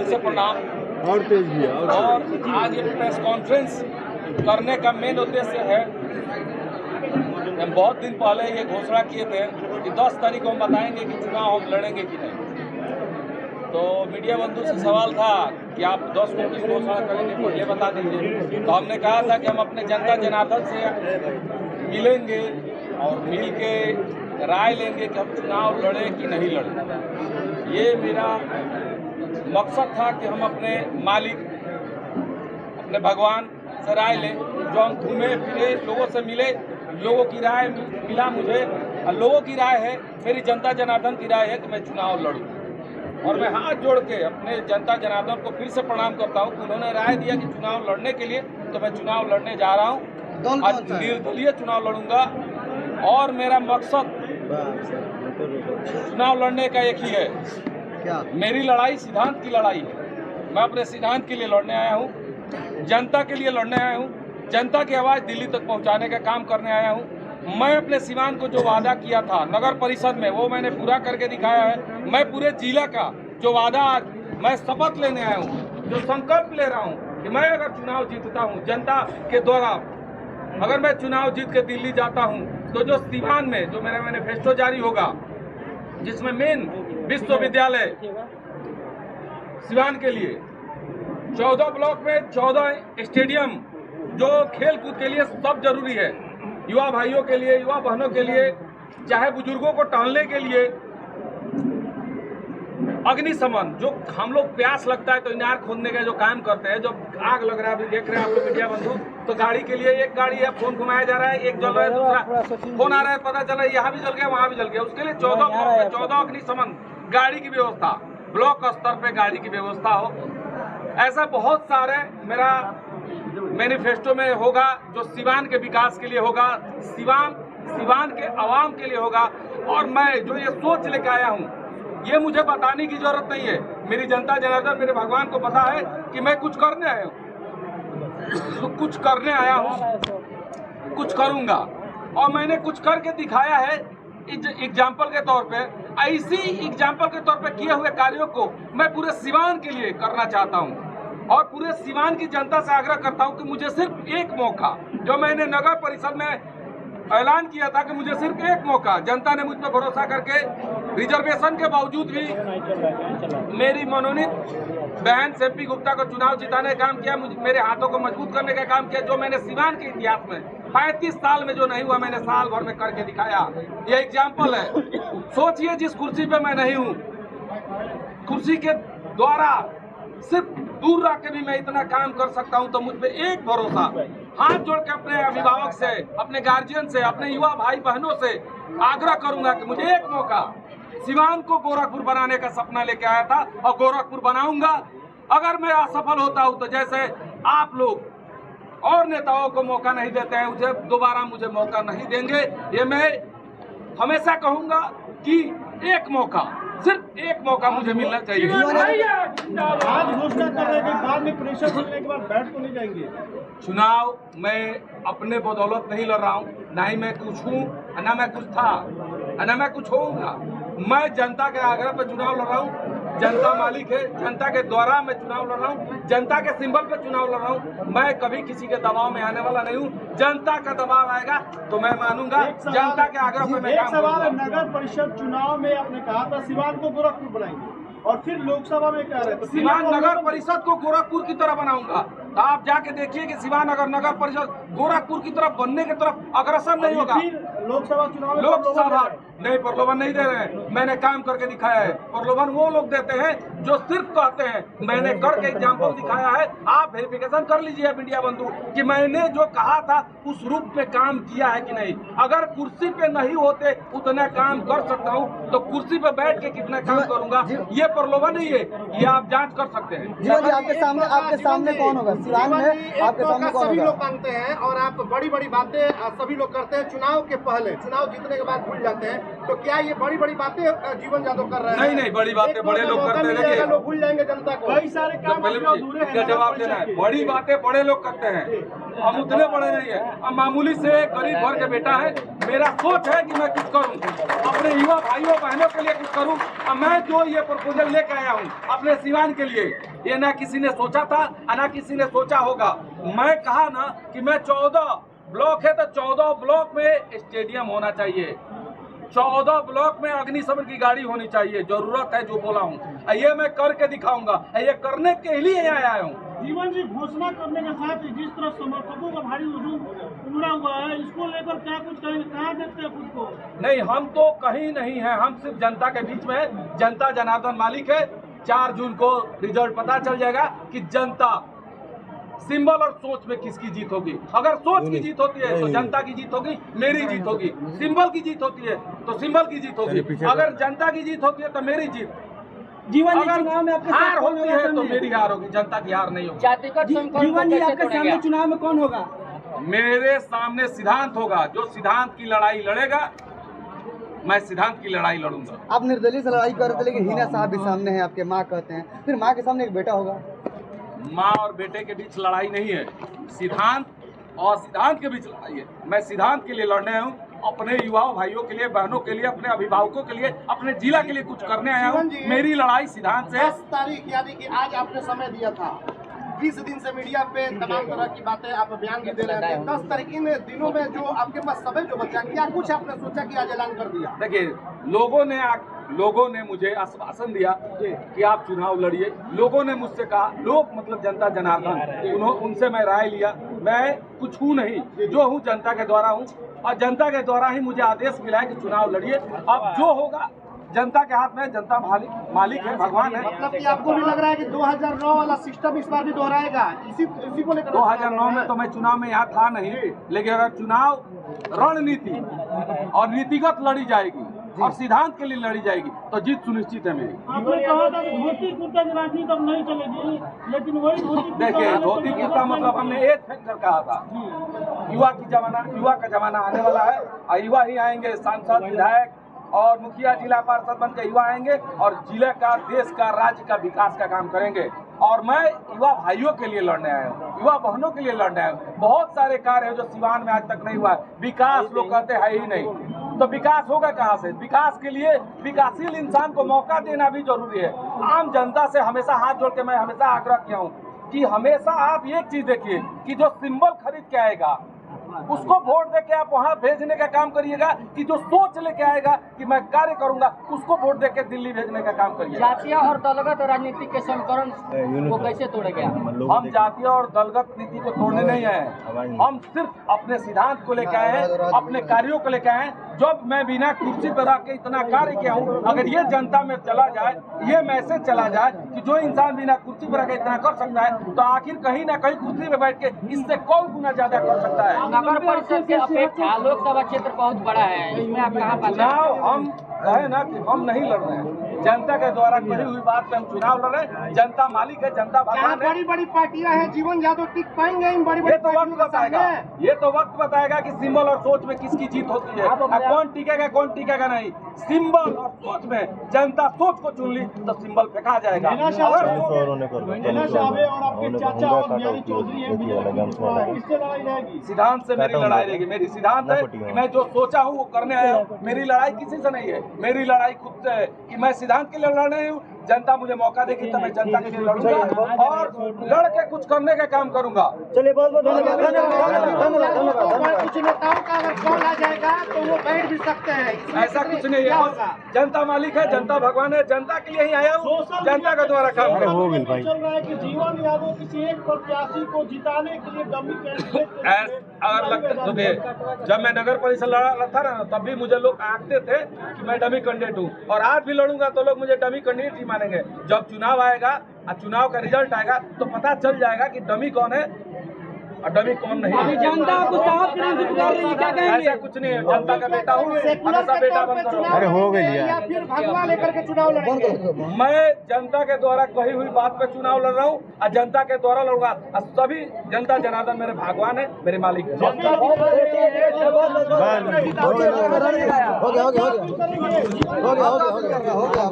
दिल से प्रणाम। और तेज भी है और आज ये प्रेस कॉन्फ्रेंस करने का मेन उद्देश्य है, हम बहुत दिन पहले ये घोषणा किए थे कि 10 तारीख को हम बताएंगे कि चुनाव हम लड़ेंगे कि नहीं। तो मीडिया बंधु से सवाल था कि आप 10 को की घोषणा करेंगे, पहले बता दीजिए। तो हमने कहा था कि हम अपने जनता जनार्दन से मिलेंगे और मिल के राय लेंगे कि हम चुनाव लड़े कि नहीं लड़े। ये मेरा मकसद था कि हम अपने मालिक, अपने भगवान से राय लें। जो हम घूमे फिरे, लोगों से मिले, लोगों की राय मिला मुझे, और लोगों की राय है, मेरी जनता जनार्दन की राय है कि मैं चुनाव लड़ूं। और मैं हाथ जोड़ के अपने जनता जनार्दन को फिर से प्रणाम करता हूं कि उन्होंने राय दिया कि चुनाव लड़ने के लिए, तो मैं चुनाव लड़ने जा रहा हूं। आज निर्दलीय चुनाव लड़ूंगा और मेरा मकसद चुनाव लड़ने का एक ही है, क्या? मेरी लड़ाई सिद्धांत की लड़ाई है। मैं अपने सिद्धांत के लिए लड़ने आया हूँ, जनता के लिए लड़ने आया हूँ, जनता की आवाज़ दिल्ली तक पहुँचाने का काम करने आया हूँ। मैं अपने सिवान को जो वादा किया था नगर परिषद में, वो मैंने पूरा करके दिखाया है। मैं पूरे जिला का जो वादा आज मैं शपथ लेने आया हूँ, जो संकल्प ले रहा हूँ कि मैं अगर चुनाव जीतता हूँ जनता के द्वारा, अगर मैं चुनाव जीत के दिल्ली जाता हूँ, तो जो सिवान में जो मेरा मैनिफेस्टो जारी होगा, जिसमें मेन विश्वविद्यालय सिवान के लिए 14 ब्लॉक में 14 स्टेडियम, जो खेल कूद के लिए सब जरूरी है, युवा भाइयों के लिए, युवा बहनों के लिए, चाहे बुजुर्गों को टहलने के लिए, अग्निशमन, जो हम लोग प्यास लगता है तो इनार खोदने का जो काम करते हैं, जब आग लग रहा है, अभी देख रहे हैं आप लोग मीडिया बंधु, तो गाड़ी के लिए एक गाड़ी है, फोन घुमाया जा रहा है, एक जल रहा है, दूसरा फोन आ रहा है, पता चला यहाँ भी जल गया, वहाँ भी जल गया। उसके लिए 14 अग्निशमन गाड़ी की व्यवस्था, ब्लॉक स्तर पे गाड़ी की व्यवस्था हो। ऐसा बहुत सारे मेरा मैनिफेस्टो में होगा, जो सिवान के विकास के लिए होगा, सिवान के आवाम के लिए होगा। और मैं जो ये सोच लेके आया हूँ, ये मुझे बताने की जरूरत नहीं है। मेरी जनता जनार्दन, मेरे भगवान को पता है कि मैं कुछ करने आया हूँ, कुछ करने आया हूँ, कुछ करूँगा। और मैंने कुछ करके दिखाया है एग्जाम्पल के तौर पे। ऐसी एग्जाम्पल के तौर पे किए हुए कार्यों को मैं पूरे सिवान के लिए करना चाहता हूँ। और पूरे सिवान की जनता से आग्रह करता हूं कि मुझे सिर्फ एक मौका, जो मैंने नगर परिषद में ऐलान किया था कि मुझे सिर्फ एक मौका, जनता ने मुझ पर भरोसा करके रिजर्वेशन के बावजूद भी मेरी मनोनीत बहन सेपी गुप्ता को चुनाव जिताने का काम किया, मेरे हाथों को मजबूत करने का काम किया। जो मैंने सिवान के इतिहास में 35 साल में जो नहीं हुआ, मैंने साल भर में करके दिखाया। ये एग्जाम्पल है। सोचिए, जिस कुर्सी पे मैं नहीं हूँ, कुर्सी के द्वारा सिर्फ दूर रह के भी मैं इतना काम कर सकता हूं, तो मुझ पे एक भरोसा, हाथ जोड़ के अपने अभिभावक से, अपने गार्जियन से, अपने युवा भाई बहनों से आग्रह करूंगा कि मुझे एक मौका, सिवान को गोरखपुर बनाने का सपना लेके आया था और गोरखपुर बनाऊंगा। अगर मैं असफल होता हूं, तो जैसे आप लोग और नेताओं को मौका नहीं देते हैं, उसे दोबारा मुझे मौका नहीं देंगे। ये मैं हमेशा कहूंगा कि एक मौका, सिर्फ एक मौका मुझे मिलना चाहिए। आज घोषणा करने के बाद में, प्रेशर मिलने के बाद बैठ तो नहीं जाएंगे। चुनाव मैं अपने बदौलत नहीं लड़ रहा हूँ, ना ही मैं कुछ हूँ, ना मैं कुछ था, ना मैं कुछ होऊंगा। मैं जनता के आग्रह पर चुनाव लड़ रहा हूँ। जनता मालिक है, जनता के द्वारा मैं चुनाव लड़ रहा हूँ, जनता के सिंबल पे चुनाव लड़ रहा हूँ। मैं कभी किसी के दबाव में आने वाला नहीं हूँ। जनता का दबाव आएगा तो मैं मानूंगा, जनता के आग्रह पे मैं काम करूंगा। नगर परिषद चुनाव में आपने कहा था सिवान को गोरखपुर बनाएंगे, और फिर लोकसभा में कह रहे थे सिवान नगर परिषद को गोरखपुर की तरह बनाऊंगा। आप जाके देखिए कि सिवान अगर नगर परिषद गोरखपुर की तरफ बनने की तरफ अग्रसर नहीं होगा। लोकसभा चुनाव में लोकसभा नहीं, प्रलोभन नहीं दे रहे हैं। मैंने काम करके दिखाया है। प्रलोभन वो लोग देते हैं जो सिर्फ कहते हैं, मैंने करके एग्जाम्पल दिखाया है। आप वेरिफिकेशन कर लीजिए मीडिया बंधु कि मैंने जो कहा था उस रूप में काम किया है कि नहीं। अगर कुर्सी पे नहीं होते उतना काम कर सकता हूँ, तो कुर्सी पे बैठ के कितना काम करूंगा, ये प्रलोभन नहीं है। ये आप जांच कर सकते हैं। आपके सामने कौन होगा सिवान में? आपके सामने कौन होगा? सभी लोग मांगते हैं और आप बड़ी बड़ी बातें सभी लोग करते हैं। चुनाव के पहले, चुनाव जीतने के बाद भूल जाते हैं। तो क्या ये बड़ी बड़ी बातें जीवन यादव कर रहे हैं? नहीं, बड़ी बातें बड़े लोग करते हैं। देखिए, लोग भूल जाएंगे जनता को। कई सारे काम अधूरे हैं। जवाब देना है, बड़ी बातें बड़े लोग करते हैं, हम उतने बड़े नहीं है। अब मामूली से गरीब घर के बेटा है, मेरा सोच है कि मैं कुछ करूं, अपने युवा भाइयों बहनों के लिए कुछ करूं। अब मैं जो ये प्रपोजल लेकर आया हूं अपने सिवान के लिए, ये ना किसी ने सोचा था ना किसी ने सोचा होगा। मैं कहा ना कि मैं 14 ब्लॉक है तो 14 ब्लॉक में स्टेडियम होना चाहिए, 14 ब्लॉक में अग्निशमन की गाड़ी होनी चाहिए। जरूरत है जो बोला हूँ, ये मैं करके दिखाऊंगा, ये करने के लिए यहाँ आया हूँ। जीवन जी, घोषणा करने के साथ जिस तरह समर्थकों का भारी हुजूम उमड़ा हुआ है, इसको लेकर क्या कुछ कहाँ देखते हैं खुद को? नहीं, हम तो कहीं नहीं है, हम सिर्फ जनता के बीच में है। जनता जनार्दन मालिक है। 4 जून को रिजल्ट पता चल जाएगा कि जनता सिंबल और सोच में किसकी जीत होगी। अगर सोच की जीत होती है तो जनता की जीत होगी, मेरी जीत होगी। सिंबल की जीत होती है तो सिंबल की जीत होगी, अगर जनता की जीत होती है तो मेरी जीत। जीवन जी, अगर चुनाव में आपके हार होती है तो मेरी हार होगी, जनता की हार नहीं होगी। जीवन जी, आपके सामने चुनाव में कौन होगा? मेरे सामने सिद्धांत होगा, जो सिद्धांत की लड़ाई लड़ेगा, मैं सिद्धांत की लड़ाई लड़ूंगा। आप निर्दलीय से लड़ाई कर रहे थे, लेकिन हिना साहब भी सामने हैं, आपके माँ कहते हैं, फिर माँ के सामने एक बेटा होगा। माँ और बेटे के बीच लड़ाई नहीं है, सिद्धांत और सिद्धांत के बीच लड़ाई है। मैं सिद्धांत के लिए लड़ने आया हूँ, अपने युवाओं भाइयों के लिए, बहनों के लिए, अपने अभिभावकों के लिए, अपने जिला के लिए कुछ करने आया हूँ। मेरी लड़ाई सिद्धांत से है। 10 तारीख यानी कि आज आपने समय दिया था, 20 दिन से मीडिया पे तमाम तरह की बातें आप बयान भी दे रहे थे। 10 तारीख इन दिनों में जो आपके पास समय जो बचा, क्या कुछ आपने सोचा कि आज ऐलान कर दिया? देखिए, लोगों ने मुझे आश्वासन दिया कि आप चुनाव लड़िए। लोगों ने मुझसे कहा, लोग मतलब जनता जनार्दन, उनसे मैं राय लिया। मैं कुछ हूँ नहीं, जो हूँ जनता के द्वारा हूँ, और जनता के द्वारा ही मुझे आदेश मिला है कि चुनाव लड़िए। अब जो होगा जनता के हाथ में, जनता मालिक है, भगवान है। मतलब कि आपको भी लग रहा है कि 2009 वाला सिस्टम इस बार भी दोहराएगा, इसी को लेकर? 2009 में तो मैं चुनाव में यहाँ था नहीं, लेकिन अगर चुनाव रणनीति और नीतिगत लड़ी जाएगी और सिद्धांत के लिए लड़ी जाएगी तो जीत सुनिश्चित है मेरी। आपने कहा था कि धोती कुर्ता की राजनीति अब नहीं चलेगी, लेकिन वही देखिए, धोती कुर्ता मतलब हमने एज फैक्टर कहा था। युवा का जमाना आने वाला है, और युवा ही आएंगे, सांसद, विधायक और मुखिया, जिला पार्षद बन के युवा आएंगे और जिले का, देश का, राज्य का विकास का काम करेंगे। और मैं युवा भाइयों के लिए लड़ने आया हूँ, युवा बहनों के लिए लड़ने आया हूँ। बहुत सारे कार्य है जो सिवान में आज तक नहीं हुआ है। विकास लोग कहते हैं ही नहीं, तो विकास होगा कहाँ से? विकास के लिए विकासशील इंसान को मौका देना भी जरूरी है। आम जनता से हमेशा हाथ जोड़ के मैं हमेशा आग्रह किया हूँ कि हमेशा आप एक चीज देखिए कि जो सिंबल खरीद के आएगा उसको वोट देके आप वहाँ भेजने का काम करिएगा, कि जो सोच लेके आएगा कि मैं कार्य करूंगा उसको वोट देके दिल्ली भेजने का काम करिएगा। जातीय और दलगत राजनीति के समीकरण को कैसे तोड़ेंगे? हम जातीय और दलगत नीति को तोड़ने नहीं आए, हम सिर्फ अपने सिद्धांत को लेकर आए हैं, अपने कार्यों को लेकर आए हैं। जब मैं बिना कुर्सी पर रह के इतना कार्य किया हूँ, अगर ये जनता में चला जाए, ये मैसेज चला जाए कि जो इंसान बिना कुर्सी पर रह के इतना कर सकता है, तो आखिर कहीं ना कहीं कुर्सी पर बैठ के इससे कौन गुना ज्यादा कर सकता है। नगर परिषद के अपेक्षा लोकसभा क्षेत्र बहुत बड़ा है, इसमें आप कहाँ पाते हैं? चुनाव हम कहे ना कि हम नहीं लड़ रहे हैं, जनता के द्वारा कही हुई बात पे हम चुनाव लड़ रहे हैं। जनता मालिक है, जनता भगवान है। बड़ी बड़ी पार्टियां हैं, जीवन यादव टिक पाएंगे इन बड़ी बड़ी? ये तो वक्त बताएगा, ये तो वक्त बताएगा कि सिंबल और सोच में किसकी जीत होती है, कौन टिकेगा कौन टिकेगा नहीं। सिंबल और सोच में जनता सोच को चुन ली तो सिंबल फेंका जाएगा। और आपके चाचा और ज्ञानी चौधरी किससे लड़ाई रहेगी? सिद्धांत से मेरी लड़ाई रहेगी। मेरी सिद्धांत है कि मैं जो सोचा हूँ वो करने आया हूँ। मेरी लड़ाई किसी से नहीं है, मेरी लड़ाई खुद से है कि मैं सिद्धांत के लिए लड़ रही हूँ। जनता मुझे मौका देगी तो मैं जनता के लिए लड़ूंगा और लड़ के कुछ करने का काम करूंगा। चलिए, बहुत बहुत धन्यवाद। कुछ नेताओं का अगर कॉल आ जाएगा तो वो बैठ भी सकते हैं, ऐसा कुछ नहीं है, जनता मालिक है, जनता भगवान है, जनता के लिए ही आया हूँ, जनता के द्वारा काम करूंगा। चल रहा है कि जीवन यादव किसी एक प्रत्याशी को जिताने के लिए डमी कैंडिडेट अगर लगता तो जब मैं नगर परिषद लड़ा था ना, तब भी मुझे लोग आंकते थे कि मैं डमी कैंडिडेट हूँ, और आज भी लड़ूंगा तो लोग मुझे डमी कैंडिडेट ही मानेंगे। जब चुनाव आएगा और चुनाव का रिजल्ट आएगा तो पता चल जाएगा कि डमी कौन है और डमी कौन नहीं। जनता आपको साहब के नाम से पुकार रही है, क्या कहेंगे? ऐसा कुछ नहीं है, जनता का बेटा हूँ, हमेशा बेटा बनकर रहूंगा। अरे हो गई या फिर भगवा लेकर के चुनाव लड़ेंगे? मैं जनता के द्वारा कही हुई बात पे चुनाव लड़ रहा हूँ और जनता के द्वारा लड़ूंगा। और सभी जनता जनार्दन मेरे भगवान है, मेरे मालिक है। हो गया हो गया हो गया हो गया हो गया हो गया हो गया हो गया